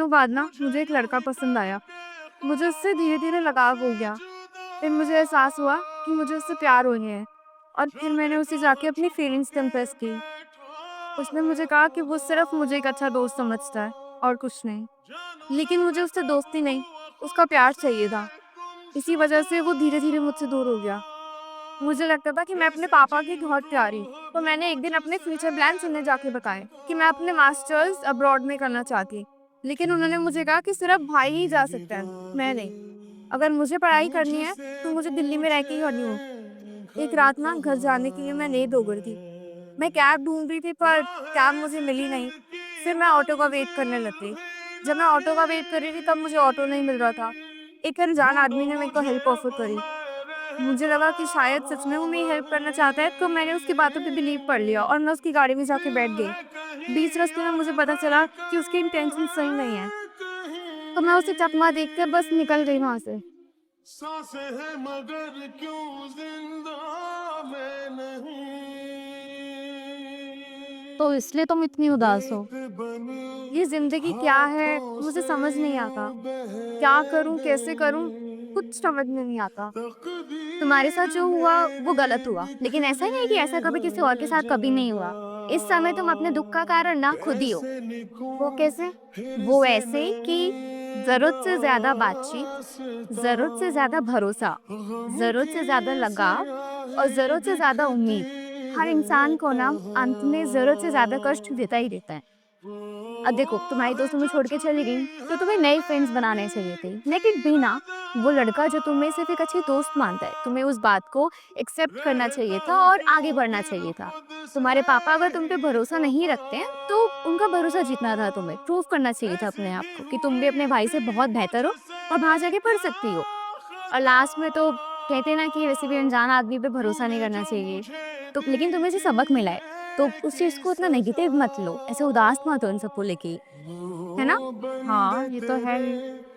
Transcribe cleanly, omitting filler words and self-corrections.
दिनों बाद ना मुझे एक लड़का पसंद आया। मुझे उससे धीरे-धीरे लगाव हो गया। फिर मुझे एहसास हुआ कि मुझे उससे प्यार हो गया है और फिर मैंने उसे जाके अपनी फीलिंग्स कन्फेस की। उसने मुझे कहा कि वो सिर्फ़ मुझे एक अच्छा दोस्त समझता है और कुछ नहीं। लेकिन मुझे उससे दोस्ती नहीं, उसका प्यार चाहिए था। इसी वजह से वो धीरे-धीरे मुझसे दूर हो गया। मुझे लगता था कि मैं अपने पापा की बहुत प्यारी हूँ, तो मैंने एक दिन अपने फ्यूचर प्लान्स उन्हें जाके बताए कि मैं अपने मास्टर्स अब्रॉड में करना चाहती। लेकिन उन्होंने मुझे कहा कि सिर्फ भाई ही जा सकता है, मैं नहीं। अगर मुझे पढ़ाई करनी है, तो मुझे दिल्ली में रह के ही करनी हो। एक रात ना घर जाने के लिए मैं नींद हो गई थी। मैं कैब ढूँढ रही थी पर कैब मुझे मिली नहीं। फिर मैं ऑटो का वेट करने लग गई। जब मैं ऑटो का वेट कर रही थी तब मुझे ऑटो नहीं मिल रहा था। एक अनजान आदमी ने मेरे को हेल्प ऑफर करी। मुझे लगा कि शायद सच में वो मेरी हेल्प करना चाहता है, तो मैंने उसकी बातों पे बिलीव कर लिया और मैं उसकी गाड़ी में जाके बैठ गई। बीच रास्ते में मुझे पता चला कि उसकी इंटेंशन सही नहीं है, तो मैं उसे चकमा देख के बस निकल गई वहाँ से। सांसें हैं मगर क्यों जिंदा मैं तो नहीं। इसलिए तुम इतनी उदास हो। रेत बन ये ज़िंदगी क्या है, हाथों मुझे से समझ नहीं आता। बह क्या करूँ, कैसे करूँ, कुछ गई। समझ में नहीं आता। तुम्हारे साथ तकदीर जो हुआ वो गलत में हुआ, लिख लेकिन ऐसा नहीं है कि दे ऐसा कभी किसी और के हर साथ कभी नहीं हुआ। इस समय तुम अपने दुःख का जगह। कारण ना खुद ही हो। कैसे लिखूं वो कैसे? फिर वो से ऐसे कि नई ज़रूरत से ज़्यादा बातचीत, ज़रूरत से ज़्यादा दास्तां। भरोसा, गम ज़रूरत की से ज़्यादा लगाव और स्याही ज़रूरत से ज़्यादा दिखती उम्मीद, हर है इंसान को ना अंत में ज़रूरत से ज़्यादा कष्ट देता ही देता है। अब देखो, तुम्हारी दोस्त तुम्हें छोड़ के चली गई, तो तुम्हें नए फ्रेंड्स बनाने चाहिए थे। लेकिन भी ना, वो लड़का जो तुम्हें सिर्फ़ एक अच्छी दोस्त मानता है, तुम्हें उस बात को एक्सेप्ट करना चाहिए था और आगे बढ़ना चाहिए था। तुम्हारे पापा अगर तुम पे भरोसा नहीं रखते हैं, तो उनका भरोसा जीतना था तुम्हें, प्रूव करना चाहिए था अपने आप को कि तुम भी अपने भाई से बहुत बेहतर हो और बाहर जाके पढ़ सकती हो। और लास्ट में तो कहते हैं ना कि वैसे भी अनजान आदमी पे भरोसा नहीं तूने करना जो चाहिए। मुझे तो दी लेकिन तुम्हें जो थी सबक मिला है, तो उस चीज़ को इतना कैसी नेगेटिव मत लो, ऐसे उदास मत हो इन सबको लेके, है ना? वो हाँ, बंदे ये तो है ही। तेरे